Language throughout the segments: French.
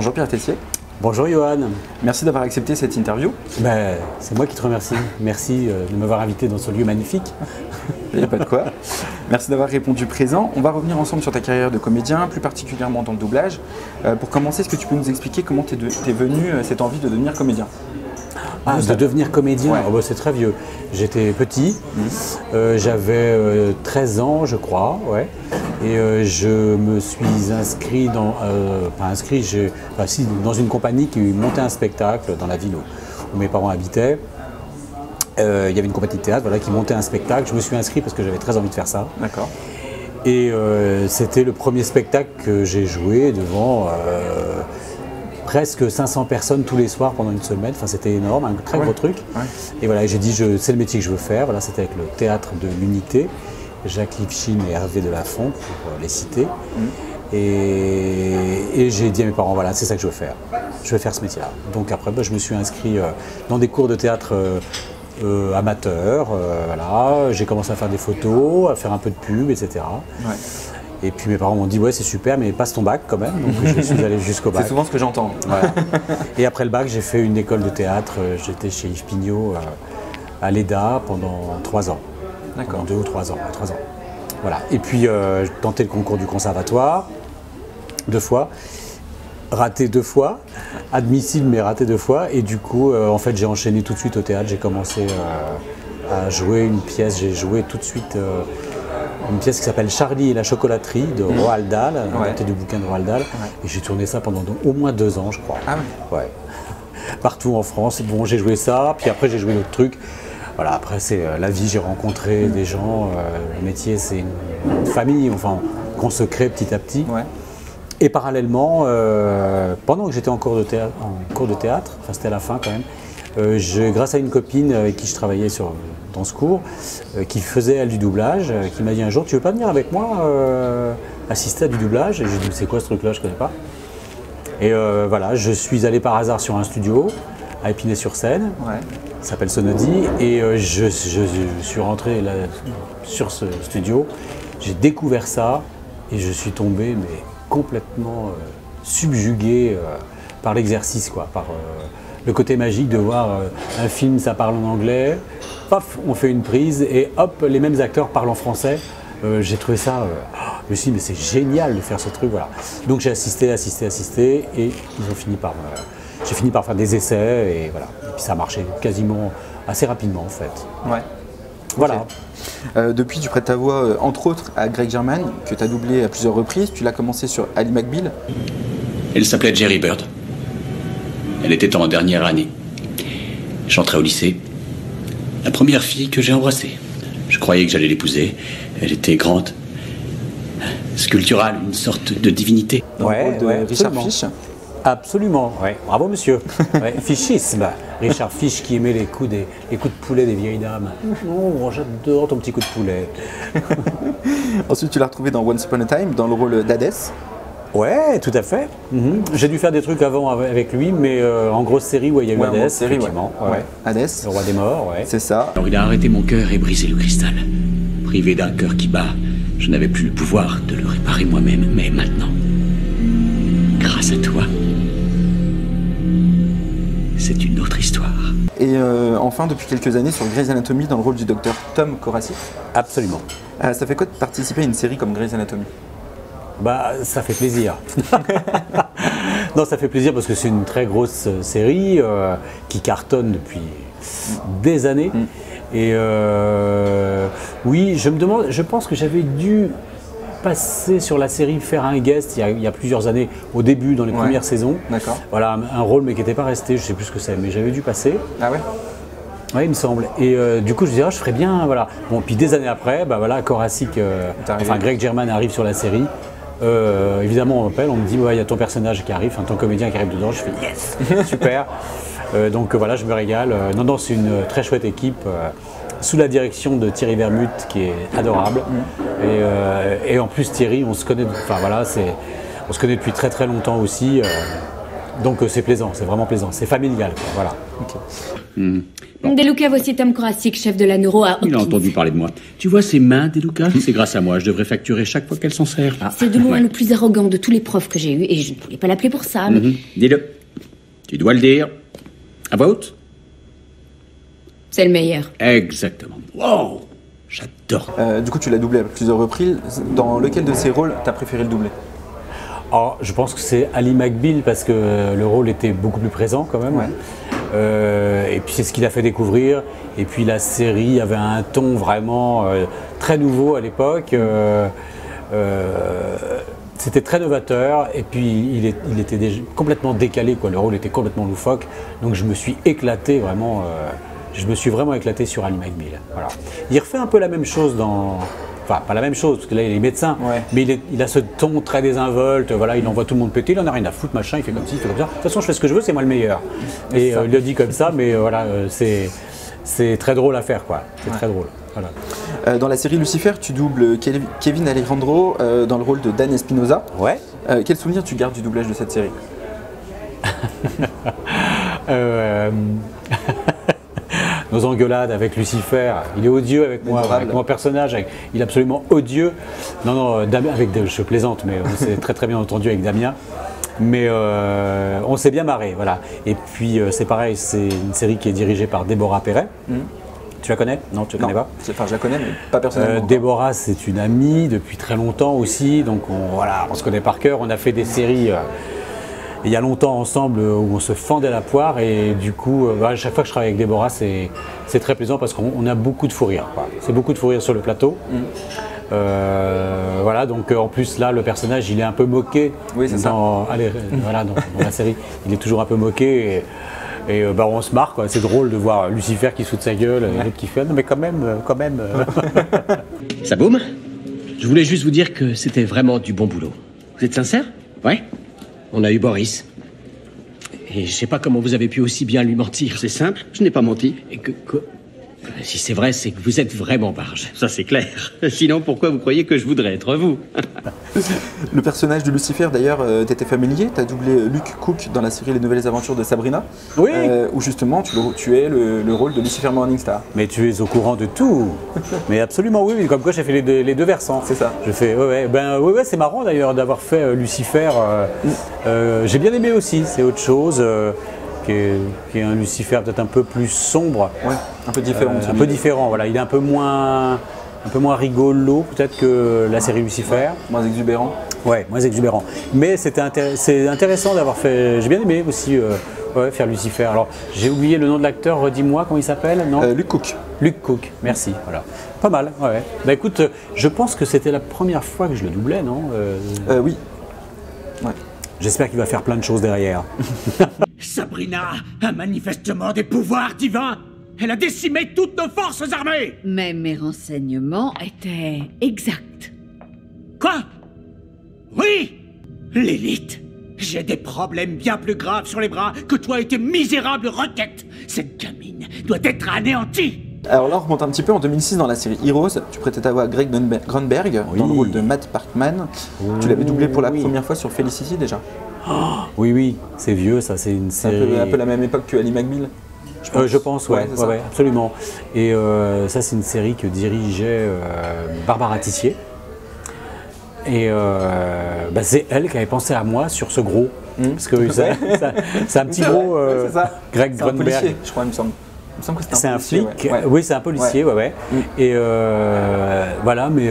Bonjour Pierre Tessier. Bonjour Johan. Merci d'avoir accepté cette interview. C'est moi qui te remercie. Merci de m'avoir invité dans ce lieu magnifique. Il n'y a pas de quoi. Merci d'avoir répondu présent. On va revenir ensemble sur ta carrière de comédien, plus particulièrement dans le doublage. Pour commencer, est-ce que tu peux nous expliquer comment t'es venu cette envie de devenir comédien? De devenir comédien, ouais. C'est très vieux. J'étais petit, j'avais 13 ans je crois, ouais. Et je me suis inscrit dans, dans une compagnie qui montait un spectacle dans la ville où mes parents habitaient. Il y avait une compagnie de théâtre qui montait un spectacle. Je me suis inscrit parce que j'avais très envie de faire ça. D'accord. Et c'était le premier spectacle que j'ai joué devant presque 500 personnes tous les soirs pendant une semaine. Enfin, c'était énorme, un très gros truc. Ouais. Et voilà, j'ai dit, c'est le métier que je veux faire. Voilà, c'était avec le théâtre de l'Unité, Jacques Lifchine et Hervé Delafont, pour les citer. Et j'ai dit à mes parents, voilà, c'est ça que je veux faire. Je veux faire ce métier-là. Donc après, je me suis inscrit dans des cours de théâtre amateurs. Voilà. J'ai commencé à faire des photos, à faire un peu de pub, etc. Ouais. Et puis mes parents m'ont dit, ouais, c'est super, mais passe ton bac quand même. Donc je suis allé jusqu'au bac. C'est souvent ce que j'entends. Voilà. Et après le bac, j'ai fait une école de théâtre. J'étais chez Yves Pignot à l'EDA pendant 3 ans. D'accord. 2 ou 3 ans. 3 ans. Voilà. Et puis j'ai tenté le concours du conservatoire 2 fois. Raté 2 fois, admissible mais raté 2 fois. Et du coup, en fait, j'ai enchaîné tout de suite au théâtre. J'ai commencé à jouer une pièce. J'ai joué tout de suite une pièce qui s'appelle Charlie et la chocolaterie de Roald Dahl, adapté du bouquin de Roald Dahl. Ouais. Et j'ai tourné ça pendant au moins 2 ans, je crois. Ah oui. Ouais. Partout en France. Bon, j'ai joué ça. Puis après, j'ai joué d'autres trucs. Voilà, après, c'est la vie. J'ai rencontré des gens. Le métier, c'est une famille. Enfin, qu'on se crée petit à petit. Ouais. Et parallèlement, pendant que j'étais en cours de théâtre, enfin c'était à la fin quand même, grâce à une copine avec qui je travaillais dans ce cours, qui faisait elle du doublage, qui m'a dit un jour, tu veux pas venir avec moi assister à du doublage? Et j'ai dit, c'est quoi ce truc-là, je connais pas. Et voilà, je suis allé par hasard sur un studio à Épinay-sur-Seine, qui s'appelle Sonody, et je suis rentré là, sur ce studio, j'ai découvert ça, et je suis tombé complètement subjugué par l'exercice, par le côté magique de voir un film, ça parle en anglais, paf, on fait une prise et hop, les mêmes acteurs parlent en français. J'ai trouvé ça, je me suis dit, mais c'est génial de faire ce truc, voilà. Donc j'ai assisté, et j'ai fini par faire des essais, et voilà. Et puis ça a marché quasiment assez rapidement, en fait. Ouais. Voilà. Okay. Depuis, tu prêtes ta voix, entre autres, à Greg Germann, que tu as doublé à plusieurs reprises. Tu l'as commencé sur Ally McBeal. Elle s'appelait Jerry Bird. Elle était en dernière année. J'entrais au lycée. La première fille que j'ai embrassée. Je croyais que j'allais l'épouser. Elle était grande, sculpturale, une sorte de divinité. Dans le rôle de Richard Fish. Absolument, ouais. Bravo monsieur. Ouais, Fishisme. Richard Fish qui aimait les coups de poulet des vieilles dames. Oh, j'adore ton petit coup de poulet. Ensuite, tu l'as retrouvé dans Once Upon a Time, dans le rôle d'Hadès. Ouais, tout à fait. J'ai dû faire des trucs avant avec lui, mais en grosse série, il y a eu Hadès, effectivement. Ouais. Hadès. Le roi des morts, ouais. C'est ça. Alors il a arrêté mon cœur et brisé le cristal. Privé d'un cœur qui bat, je n'avais plus le pouvoir de le réparer moi-même, mais maintenant, grâce à toi, c'est une autre histoire. Et enfin, depuis quelques années, sur Grey's Anatomy, dans le rôle du docteur Tom Korasik. Absolument. Ça fait quoi de participer à une série comme Grey's Anatomy? Ça fait plaisir. Non, ça fait plaisir parce que c'est une très grosse série qui cartonne depuis des années. Et oui, je pense que j'avais dû passer sur la série, faire un guest il y a plusieurs années, au début, dans les premières saisons. D'accord. Voilà, un rôle mais qui n'était pas resté, je ne sais plus ce que c'est, mais j'avais dû passer. Ah ouais? Oui, il me semble. Et du coup, je disais, je ferais bien, voilà. Bon, puis des années après, Korasik, Greg Germann arrive sur la série. Évidemment, on m'appelle, on me dit, il y a ton personnage qui arrive, ton comédien qui arrive dedans. Je fais, yes, super. Donc voilà, je me régale. Non, c'est une très chouette équipe. Sous la direction de Thierry Vermut qui est adorable et en plus Thierry on se connaît, on se connaît depuis très très longtemps aussi, Donc c'est plaisant, c'est vraiment plaisant, c'est familial, quoi, voilà. Okay. Deluca, voici Tom Korasik, chef de la neuro à Hopkins. Il a entendu parler de moi. Tu vois ces mains, Deluca? C'est grâce à moi, je devrais facturer chaque fois qu'elle s'en sert. C'est de loin le plus arrogant de tous les profs que j'ai eus, et je ne voulais pas l'appeler pour ça, mais... Dis-le. Tu dois le dire. À voix haute. C'est le meilleur. Exactement. Wow, j'adore. Du coup, tu l'as doublé à plusieurs reprises. Dans lequel de ces rôles t'as préféré le doubler? Alors, je pense que c'est Ali McBeal parce que le rôle était beaucoup plus présent quand même. Ouais. Et puis c'est ce qu'il a fait découvrir. Et puis la série avait un ton vraiment très nouveau à l'époque. C'était très novateur. Et puis il était déjà complètement décalé, quoi. Le rôle était complètement loufoque. Donc je me suis éclaté vraiment. Je me suis vraiment éclaté sur Ali McBeal. Voilà. Il refait un peu la même chose dans. Enfin, pas la même chose, parce que là, il est médecin, mais il a ce ton très désinvolte, voilà, il envoie tout le monde péter, il en a rien à foutre, machin, il fait comme ci, il fait comme ça. De toute façon, je fais ce que je veux, c'est moi le meilleur. Et il le dit comme ça, mais voilà, c'est très drôle à faire, quoi. C'est très drôle. Voilà. Dans la série Lucifer, tu doubles Kevin Alejandro dans le rôle de Dan Espinosa. Ouais. Quel souvenir tu gardes du doublage de cette série? Nos engueulades avec Lucifer, il est odieux avec moi, avec mon personnage, il est absolument odieux. Non, Damien, je plaisante, mais on s'est très bien entendu avec Damien. Mais on s'est bien marré, voilà. Et puis c'est pareil, c'est une série qui est dirigée par Déborah Perret. Tu la connais? Non, tu la connais pas? Enfin, je la connais, mais pas personnellement. Déborah, c'est une amie depuis très longtemps aussi, donc on se connaît par cœur. On a fait des séries il y a longtemps ensemble où on se fendait la poire, et du coup, à chaque fois que je travaille avec Déborah, c'est très plaisant parce qu'on a beaucoup de fou rire. C'est beaucoup de fou rire sur le plateau. Voilà, donc en plus là, le personnage, il est un peu moqué. Oui, c'est ça. Voilà, dans la série, il est toujours un peu moqué. Et on se marre, quoi. C'est drôle de voir Lucifer qui se fout de sa gueule, et l'autre qui fait non mais quand même. Ça boum? Je voulais juste vous dire que c'était vraiment du bon boulot. Vous êtes sincère? Ouais. On a eu Boris. Et je sais pas comment vous avez pu aussi bien lui mentir. C'est simple, je n'ai pas menti. Et si c'est vrai, c'est que vous êtes vraiment barge. Ça c'est clair. Sinon, pourquoi vous croyez que je voudrais être vous? Le personnage de Lucifer, d'ailleurs, t'étais familier. T'as doublé Luke Cook dans la série Les Nouvelles Aventures de Sabrina. Oui. Où justement, tu es le rôle de Lucifer Morningstar. Mais tu es au courant de tout. Mais absolument, oui. Comme quoi, j'ai fait les deux versants. C'est ça. Je fais, c'est marrant d'ailleurs d'avoir fait Lucifer. J'ai bien aimé aussi. C'est autre chose. Qui est un Lucifer peut-être un peu plus sombre. Ouais, un peu différent. Un peu différent, voilà. Il est un peu moins rigolo peut-être que la série Lucifer. Ouais, moins exubérant. Ouais, moins exubérant. Mais c'est intéressant d'avoir fait. J'ai bien aimé aussi faire Lucifer. Alors, j'ai oublié le nom de l'acteur, redis-moi comment il s'appelle, non? Luke Cook. Luke Cook, merci. Voilà. Pas mal, ouais. Bah écoute, je pense que c'était la première fois que je le doublais, non? Oui. Ouais. J'espère qu'il va faire plein de choses derrière. Sabrina a manifestement des pouvoirs divins. Elle a décimé toutes nos forces armées. Mais mes renseignements étaient exacts. Quoi? Oui, l'élite. J'ai des problèmes bien plus graves sur les bras que toi et tes misérables requêtes. Cette gamine doit être anéantie. Alors là, on remonte un petit peu en 2006 dans la série Heroes. Tu prêtais ta voix à Greg Grunberg dans le rôle de Matt Parkman. Tu l'avais doublé pour la première fois sur Felicity déjà. Oui, c'est vieux, ça, c'est une série. Un peu la même époque que Ali McBeal. Je pense, ouais, absolument. Et ça, c'est une série que dirigeait Barbara Tissier. Et c'est elle qui avait pensé à moi sur ce gros. Parce que c'est un petit gros Greg Grunberg. Je crois, il me semble. C'est un flic, oui, c'est un policier, ouais. Et voilà, mais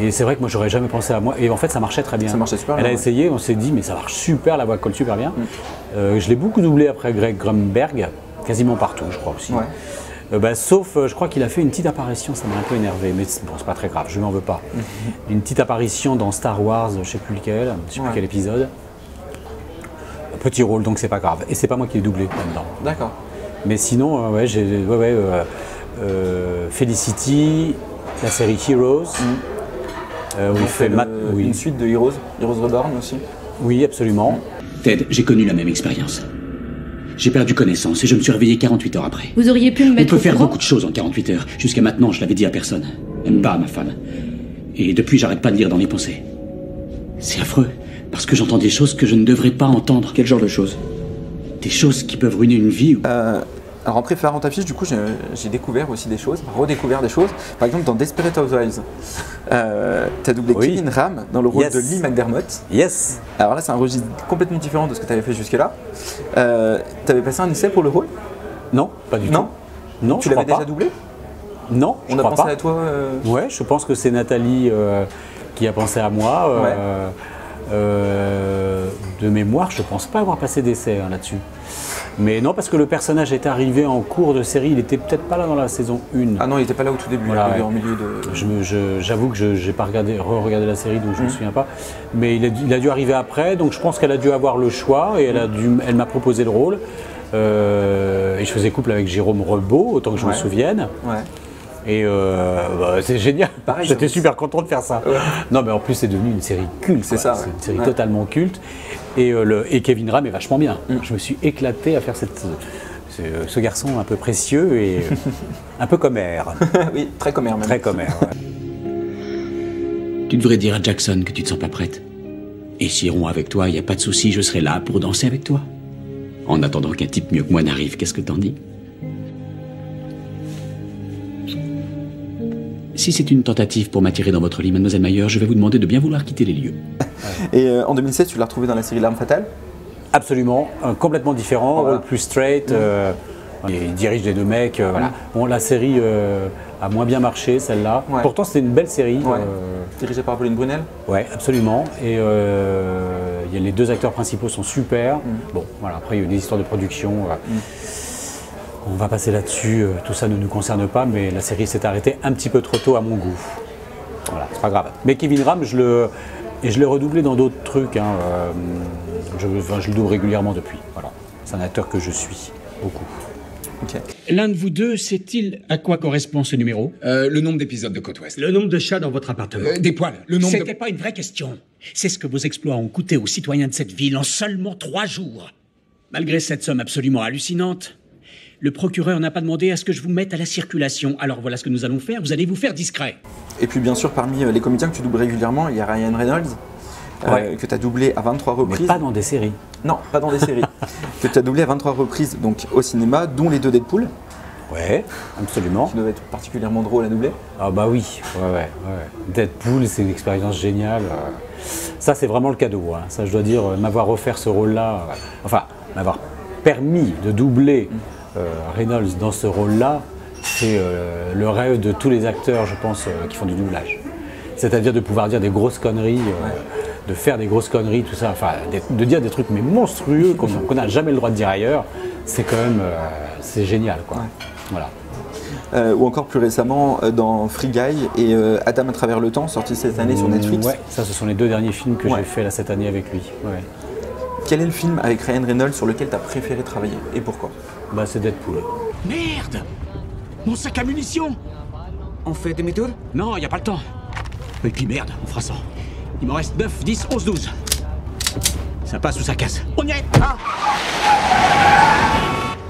et c'est vrai que moi j'aurais jamais pensé à moi, et en fait ça marchait très bien. Ça marchait super bien. Elle a essayé, on s'est dit mais ça marche super, la voix colle super bien. Je l'ai beaucoup doublé après Greg Grunberg, quasiment partout, je crois aussi. Sauf, je crois qu'il a fait une petite apparition, ça m'a un peu énervé, mais bon, c'est pas très grave, je lui en veux pas. Une petite apparition dans Star Wars, je sais plus lequel, je sais plus quel épisode. Petit rôle, donc c'est pas grave. Et c'est pas moi qui l'ai doublé là-dedans. D'accord. Mais sinon, Felicity, la série Heroes. Où il fait une suite de Heroes Reborn aussi. Oui, absolument. Ted, j'ai connu la même expérience. J'ai perdu connaissance et je me suis réveillé 48 heures après. Vous auriez pu me mettre On peut faire beaucoup de choses en 48 heures. Jusqu'à maintenant, je l'avais dit à personne. Même pas à ma femme. Et depuis, j'arrête pas de lire dans mes pensées. C'est affreux. Parce que j'entends des choses que je ne devrais pas entendre. Quel genre de choses? Des choses qui peuvent ruiner une vie. Alors en préparant ta fiche, du coup, j'ai découvert aussi des choses, redécouvert des choses. Par exemple, dans Desperate Housewives, tu as doublé Oui. Kevin Ram dans le rôle Yes. de Lee McDermott. Yes. Alors là, c'est un registre complètement différent de ce que tu avais fait jusque-là. Tu avais passé un essai pour le rôle? Non, pas du Non. tout. Non, Tu je l'avais crois déjà pas. doublé? Non, je On a crois pensé pas. à toi Ouais, je pense que c'est Nathalie qui a pensé à moi. De mémoire, je pense pas avoir passé d'essai là-dessus. Mais non, parce que le personnage est arrivé en cours de série, il était peut-être pas là dans la saison 1. Ah non, il n'était pas là au tout début, Voilà, il était ouais. en milieu de... J'avoue que je n'ai pas re-regardé la série, donc je ne me souviens pas. Mais il a dû arriver après, donc je pense qu'elle a dû avoir le choix et elle m'a proposé le rôle. Et je faisais couple avec Jérôme Rebaud, autant que je me Ouais. souvienne. Ouais. Et c'est génial. Pareil, J'étais hein. super content de faire ça. Ouais. Non, mais en plus, c'est devenu une série culte. C'est quoi. ça, ouais. C'est une série Ouais. totalement culte. Et Kevin Ram est vachement bien. Je me suis éclaté à faire ce garçon un peu précieux et un peu commère. Oui, très commère même. Très commère. Ouais. Tu devrais dire à Jackson que tu te sens pas prête. Et s'ils iront avec toi, il n'y a pas de souci, je serai là pour danser avec toi. En attendant qu'un type mieux que moi n'arrive, qu'est-ce que t'en dis? Si c'est une tentative pour m'attirer dans votre lit, Mademoiselle Mayer, je vais vous demander de bien vouloir quitter les lieux. Et en 2016, tu l'as retrouvé dans la série L'Arme Fatale. Absolument, complètement différent, Voilà. plus straight. Il dirige les deux mecs. Voilà. Bon, la série a moins bien marché, celle-là. Ouais. Pourtant, c'était une belle série. Ouais. Dirigé par Pauline Brunel. Ouais, absolument. Et les deux acteurs principaux sont super. Bon, voilà. Après, il y a eu des histoires de production. On va passer là-dessus. Tout ça ne nous concerne pas, mais la série s'est arrêtée un petit peu trop tôt à mon goût. Voilà, c'est pas grave. Mais Kevin Ram, je l'ai redoublé dans d'autres trucs. Hein. Je le double régulièrement depuis. Voilà. C'est un acteur que je suis beaucoup. Ok. L'un de vous deux sait-il à quoi correspond ce numéro? Le nombre d'épisodes de Côte Ouest. Le nombre de chats dans votre appartement. Des poils. Le nombre C'était pas une vraie question. C'est ce que vos exploits ont coûté aux citoyens de cette ville en seulement 3 jours. Malgré cette somme absolument hallucinante, le procureur n'a pas demandé à ce que je vous mette à la circulation. Alors voilà ce que nous allons faire, vous allez vous faire discret. Et puis bien sûr, parmi les comédiens que tu doubles régulièrement, il y a Ryan Reynolds, Ouais. que tu as doublé à 23 Mais reprises. pas dans des séries. Non, pas dans des séries. Que tu as doublé à 23 reprises donc, au cinéma, dont les deux Deadpool, Ouais, absolument. qui doivent être particulièrement drôles à doubler. Ah bah oui, ouais. Deadpool, c'est une expérience géniale. Ça, c'est vraiment le cadeau. Hein. Ça, je dois dire, m'avoir offert ce rôle-là, enfin, m'avoir permis de doubler Reynolds dans ce rôle-là, c'est le rêve de tous les acteurs, je pense, qui font du doublage. C'est-à-dire de pouvoir dire des grosses conneries, de faire des grosses conneries, tout ça, enfin, de dire des trucs mais monstrueux qu'on n'a jamais le droit de dire ailleurs, c'est quand même, c'est génial, quoi. Ouais. Voilà. Ou encore plus récemment dans Free Guy et Adam à travers le temps, sorti cette année sur Netflix. Ouais, ça, ce sont les deux derniers films que Ouais. j'ai fait là cette année avec lui. Ouais. Quel est le film avec Ryan Reynolds sur lequel tu as préféré travailler et pourquoi? Bah, c'est Deadpool. Merde! Mon sac à munitions! On fait demi-tour? Non, y a pas le temps. Et puis merde, on fera ça. Il m'en reste 9, 10, 11, 12. Ça passe ou ça casse? On y est!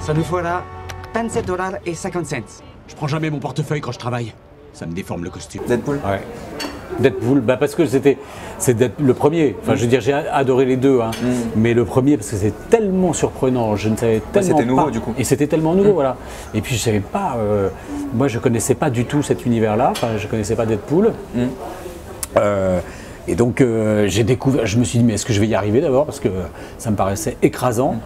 Ça nous fera $27.50. Je prends jamais mon portefeuille quand je travaille. Ça me déforme le costume. Deadpool. Ouais. Deadpool, bah parce que c'est le premier. Enfin, je veux dire, j'ai adoré les deux, hein. Mais le premier parce que c'est tellement surprenant. Je ne savais tellement c'était nouveau, pas. du coup. Et c'était tellement nouveau, voilà. Et puis je savais pas. Moi, je connaissais pas du tout cet univers-là. Enfin, je connaissais pas Deadpool. Et donc j'ai découvert. Je me suis dit, mais est-ce que je vais y arriver d'abord parce que ça me paraissait écrasant.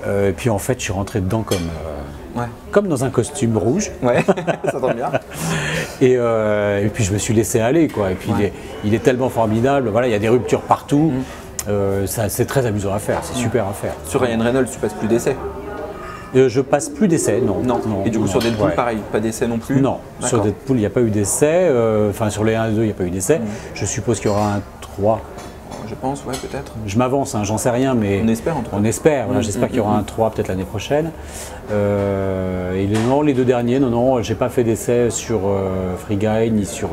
Et puis en fait, je suis rentré dedans comme dans un costume rouge. Ouais, ça tombe bien. Et puis je me suis laissé aller, quoi. Et puis il est tellement formidable. Voilà, il y a des ruptures partout. C'est très amusant à faire. C'est super à faire. Sur Ryan Reynolds, tu passes plus d'essais? Je passe plus d'essais, non. Non. Et du coup, sur Deadpool, ouais. pareil, pas d'essais non plus? Non, sur D'accord. Deadpool, il n'y a pas eu d'essais. Enfin, sur les 1 et 2, il n'y a pas eu d'essais. Je suppose qu'il y aura un 3. Je pense, ouais, peut-être. Je m'avance, hein, j'en sais rien, mais On espère, en tout cas. On espère, voilà, j'espère qu'il y aura un 3 peut-être l'année prochaine. Et les deux derniers, non, j'ai pas fait d'essai sur Free Guy ni sur.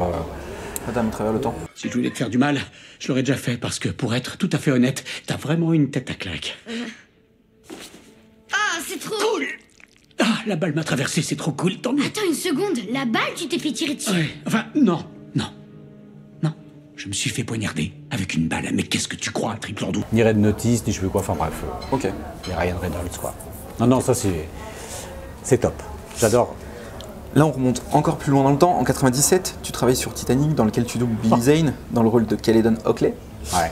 Adam à travers le temps. Si je voulais te faire du mal, je l'aurais déjà fait parce que, pour être tout à fait honnête, t'as vraiment une tête à claque. Ah, c'est trop... Cool! Ah, la balle m'a traversé, c'est trop cool, tant mieux. Attends une seconde, la balle, tu t'es fait tirer dessus. Ouais, enfin, non. Je me suis fait poignarder avec une balle. Mais qu'est-ce que tu crois, triple ordou? Ni Red Notice, ni je sais plus quoi, enfin bref. Ok. Ni Ryan Reynolds, quoi. Non, ça c'est top. J'adore. Là, on remonte encore plus loin dans le temps. En 97, tu travailles sur Titanic, dans lequel tu doubles Billy Zane, dans le rôle de Caledon Hockley. Ouais.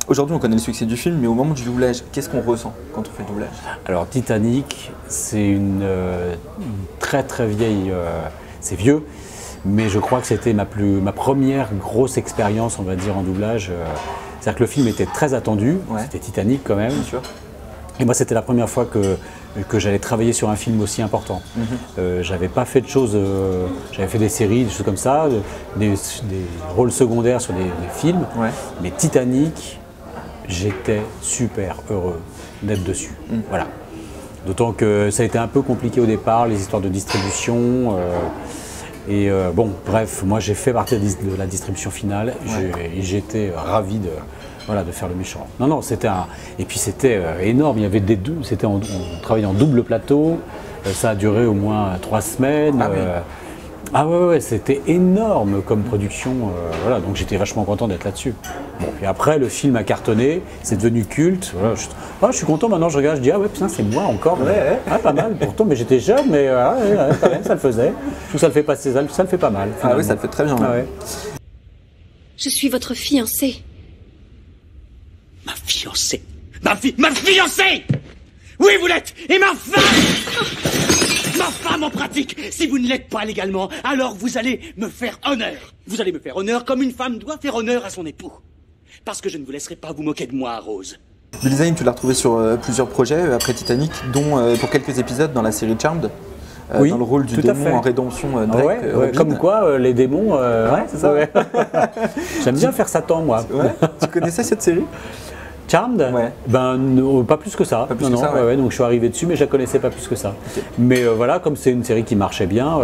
Aujourd'hui, on connaît le succès du film, mais au moment du doublage, qu'est-ce qu'on ressent quand on fait le doublage? Alors, Titanic, c'est une très très vieille... c'est vieux, mais je crois que c'était ma première grosse expérience, on va dire, en doublage. C'est-à-dire que le film était très attendu, c'était Titanic quand même. Bien sûr. Et moi, c'était la première fois que j'allais travailler sur un film aussi important. J'avais pas fait de choses, j'avais fait des séries, des choses comme ça, des rôles secondaires sur des films, mais Titanic, j'étais super heureux d'être dessus. Voilà. D'autant que ça a été un peu compliqué au départ, les histoires de distribution. Bon, bref, moi j'ai fait partie de la distribution finale et j'étais ravi de faire le méchant. Non, c'était et puis c'était énorme. Il y avait on travaillait en double plateau. Ça a duré au moins 3 semaines. Ouais, c'était énorme comme production. Voilà, donc j'étais vachement content d'être là-dessus. Bon, et après, le film a cartonné, c'est devenu culte. Voilà, je suis content maintenant, je regarde, je dis ah ouais, putain, c'est moi encore. Pas mal. Pourtant, mais j'étais jeune, mais quand même, ça le faisait. Je trouve que ça le fait passer, ça le fait pas mal. Ah oui, ça le fait très bien. Je suis votre fiancée. Ma fiancée? Ma fiancée? Oui, vous l'êtes! Et ma femme! Ma femme en pratique! Si vous ne l'êtes pas légalement, alors vous allez me faire honneur. Vous allez me faire honneur comme une femme doit faire honneur à son époux. Parce que je ne vous laisserai pas vous moquer de moi, Rose. Billy Zane, tu l'as retrouvé sur plusieurs projets après Titanic, dont pour quelques épisodes dans la série Charmed. Dans le rôle du démon en rédemption Drake. Comme quoi, les démons, c'est ça. J'aime bien faire Satan, moi. Tu connaissais cette série? Charmed? Pas plus que ça. Donc je suis arrivé dessus, mais je la connaissais pas plus que ça. Mais voilà, comme c'est une série qui marchait bien,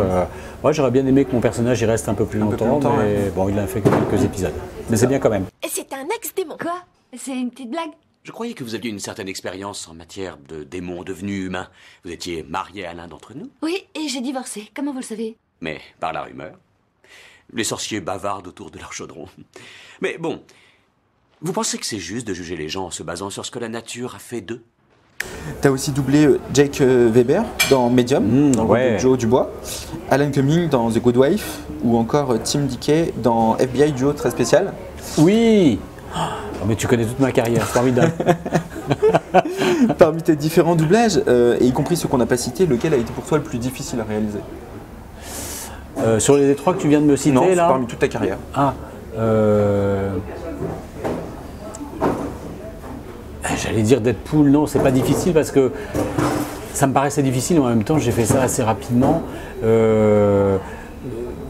j'aurais bien aimé que mon personnage y reste un peu plus longtemps, mais bon, il a fait que quelques épisodes. Mais c'est bien quand même. Et c'est un ex-démon. Quoi? C'est une petite blague? Je croyais que vous aviez une certaine expérience en matière de démons devenus humains. Vous étiez marié à l'un d'entre nous? Oui, et j'ai divorcé. Comment vous le savez? Mais par la rumeur. Les sorciers bavardent autour de leur chaudron. Mais bon, vous pensez que c'est juste de juger les gens en se basant sur ce que la nature a fait d'eux? Tu as aussi doublé Jake Weber dans Medium, dans le rôle de Joe Dubois, Alan Cumming dans The Good Wife, ou encore Tim Dickey dans FBI Duo très spécial. Oui! Oh, mais tu connais toute ma carrière, c'est formidable. Parmi tes différents doublages, et y compris ceux qu'on n'a pas cités, lequel a été pour toi le plus difficile à réaliser? Sur les 3 que tu viens de me citer, non, là? Parmi toute ta carrière. J'allais dire Deadpool, non, c'est pas difficile parce que ça me paraissait difficile, mais en même temps j'ai fait ça assez rapidement.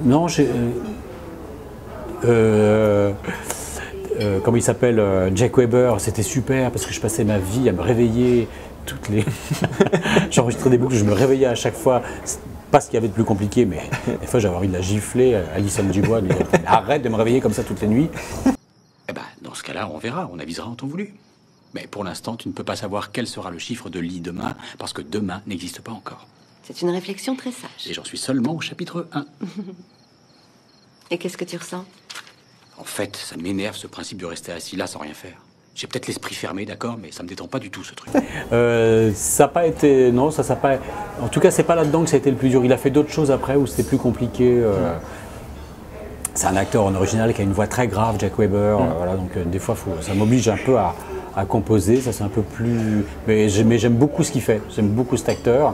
Non, comment il s'appelle, Jack Weber, c'était super parce que je passais ma vie à me réveiller j'enregistrais des boucles, je me réveillais à chaque fois. Pas ce qu'il y avait de plus compliqué, mais des fois j'avais envie de la gifler, Alison Dubois, de dire arrête de me réveiller comme ça toutes les nuits. Eh ben, dans ce cas-là, on verra, on avisera en temps voulu. Mais pour l'instant, tu ne peux pas savoir quel sera le chiffre de lit demain, parce que demain n'existe pas encore. C'est une réflexion très sage. Et j'en suis seulement au chapitre 1. Et qu'est-ce que tu ressens? En fait, ça m'énerve ce principe de rester assis là sans rien faire. J'ai peut-être l'esprit fermé, d'accord, mais ça me détend pas du tout ce truc. Ça n'a pas été... Non, ça n'a pas... En tout cas, c'est pas là-dedans que ça a été le plus dur. Il a fait d'autres choses après où c'était plus compliqué. C'est un acteur en original qui a une voix très grave, Jack Weber. Voilà, donc des fois, ça m'oblige un peu à composer. Ça, c'est un peu plus... Mais j'aime beaucoup ce qu'il fait. J'aime beaucoup cet acteur.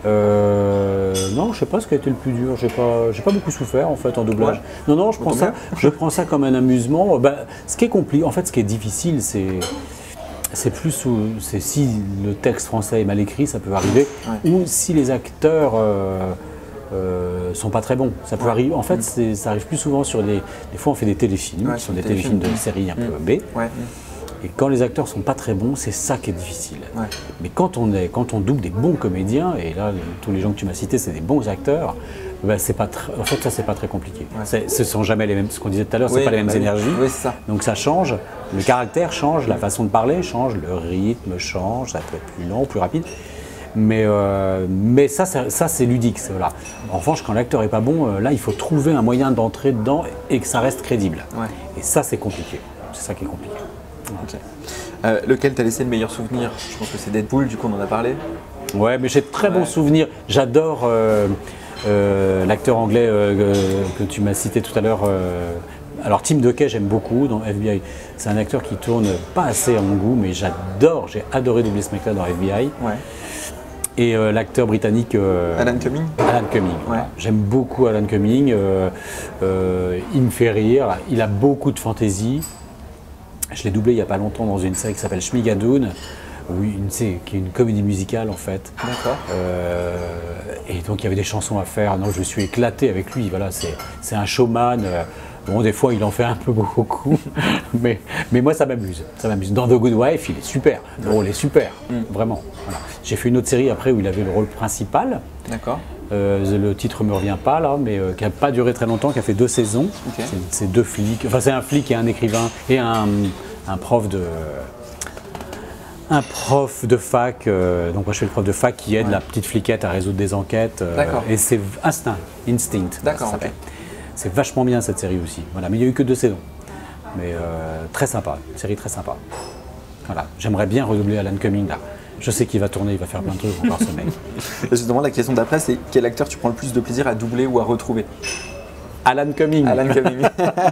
Non, je sais pas ce qui a été le plus dur. J'ai pas beaucoup souffert en fait en doublage. Non, je prends ça comme un amusement. Ce qui est compliqué, en fait, ce qui est difficile, c'est plus si le texte français est mal écrit, ça peut arriver, ou si les acteurs sont pas très bons. Ça peut arriver. En fait, ça arrive plus souvent sur des fois on fait des téléfilms, qui sont des téléfilms de séries un peu B. Et quand les acteurs sont pas très bons, c'est ça qui est difficile. Mais quand on double des bons comédiens, et là tous les gens que tu m'as cités, c'est des bons acteurs, c'est pas en fait ça c'est pas très compliqué. Ce sont jamais les mêmes. Ce qu'on disait tout à l'heure, c'est pas les mêmes énergies. Ça. Donc ça change. Le caractère change, la façon de parler change, le rythme change. Ça peut être plus lent, plus rapide. Mais ça c'est ludique. Voilà. En revanche, quand l'acteur est pas bon, là, il faut trouver un moyen d'entrer dedans et que ça reste crédible. Ouais. Et ça, c'est compliqué. C'est ça qui est compliqué. Ok. Lequel t'as laissé le meilleur souvenir? Je pense que c'est Deadpool, du coup on en a parlé. Ouais, mais j'ai de très bons souvenirs. J'adore l'acteur anglais que tu m'as cité tout à l'heure. Alors Tim DeKay, j'aime beaucoup dans FBI. C'est un acteur qui tourne pas assez à mon goût, mais j'adore. J'ai adoré doubler ce mec-là dans FBI. Ouais. Et l'acteur britannique Alan Cumming. Alan Cumming. Ouais. Voilà. J'aime beaucoup Alan Cumming. Il me fait rire. Il a beaucoup de fantaisie. Je l'ai doublé il n'y a pas longtemps dans une série qui s'appelle Schmigadoon, qui est une comédie musicale en fait. D'accord. Et donc il y avait des chansons à faire. Non, je me suis éclaté avec lui. Voilà, c'est un showman. Bon, des fois il en fait un peu beaucoup, mais moi ça m'amuse. Ça m'amuse. Dans The Good Wife, il est super. Le rôle est super, vraiment. Voilà. J'ai fait une autre série après où il avait le rôle principal. D'accord. Le titre ne me revient pas là, mais qui n'a pas duré très longtemps, qui a fait 2 saisons. Okay. C'est 2 flics, enfin c'est un flic et un écrivain et un prof de fac. Donc moi je fais le prof de fac qui aide la petite fliquette à résoudre des enquêtes. Et c'est Instinct. D'accord. Ça s'appelle. C'est vachement bien cette série aussi. Voilà, mais il n'y a eu que 2 saisons. Mais très sympa, une série très sympa. Voilà, j'aimerais bien redoubler Alan Cumming là. Je sais qu'il va tourner, il va faire plein de trucs encore ce mec. Justement, la question d'après, c'est quel acteur tu prends le plus de plaisir à doubler ou à retrouver? Alan Cumming. Alan Cumming.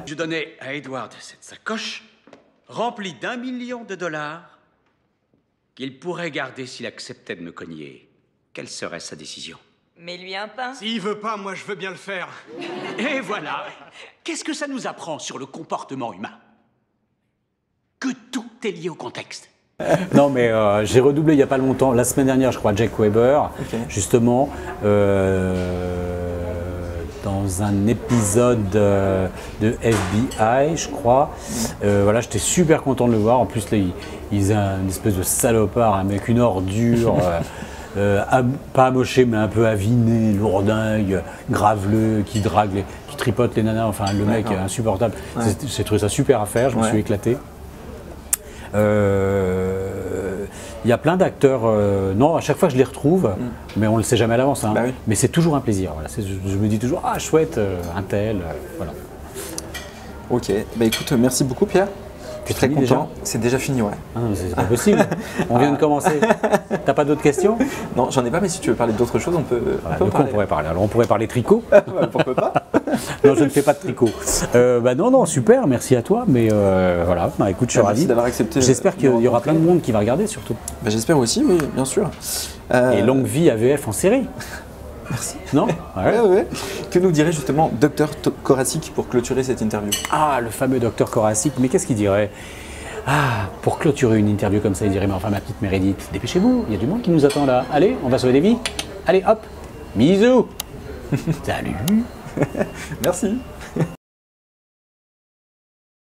Je donnais à Edward cette sacoche remplie d'1 million de dollars qu'il pourrait garder s'il acceptait de me cogner. Quelle serait sa décision? Mais lui un pain. S'il veut pas, moi je veux bien le faire. Et voilà. Qu'est-ce que ça nous apprend sur le comportement humain? Que tout est lié au contexte. Non, mais j'ai redoublé il n'y a pas longtemps, la semaine dernière, je crois, Jack Weber, justement, dans un épisode de FBI, je crois. Voilà, j'étais super content de le voir. En plus, là, il a une espèce de salopard, un mec, une ordure, pas amoché, mais un peu aviné, lourdingue, graveleux, qui tripote les nanas. Enfin, le mec est insupportable. Ouais. J'ai trouvé ça super à faire, je me suis éclaté. Il y a plein d'acteurs, non, à chaque fois je les retrouve, mais on ne le sait jamais à l'avance. Hein. Bah oui. Mais c'est toujours un plaisir. Voilà. Je me dis toujours, ah chouette, un tel. Voilà. Ok, bah écoute, merci beaucoup Pierre. Je suis très content. C'est déjà fini, ouais. Ah non, c'est pas possible. On vient de commencer. T'as pas d'autres questions? Non, j'en ai pas, mais si tu veux parler d'autres choses, on peut. On pourrait parler. Alors on pourrait parler tricot. Pourquoi pas? Non, je ne fais pas de tricot. Non, super, merci à toi. Mais voilà, écoute, je suis ravi. D'avoir accepté. J'espère qu'il y aura plein de monde qui va regarder surtout. Bah, j'espère aussi, oui, bien sûr. Et longue vie AVF en série. Merci. Non? Ouais. Que nous dirait justement Dr Koracic pour clôturer cette interview? Ah, le fameux Dr Koracic, mais qu'est-ce qu'il dirait? Ah, pour clôturer une interview comme ça, il dirait, mais enfin ma petite Meredith, dépêchez-vous, il y a du monde qui nous attend là. Allez, on va sauver des vies. Allez, hop, bisous. Salut. Merci.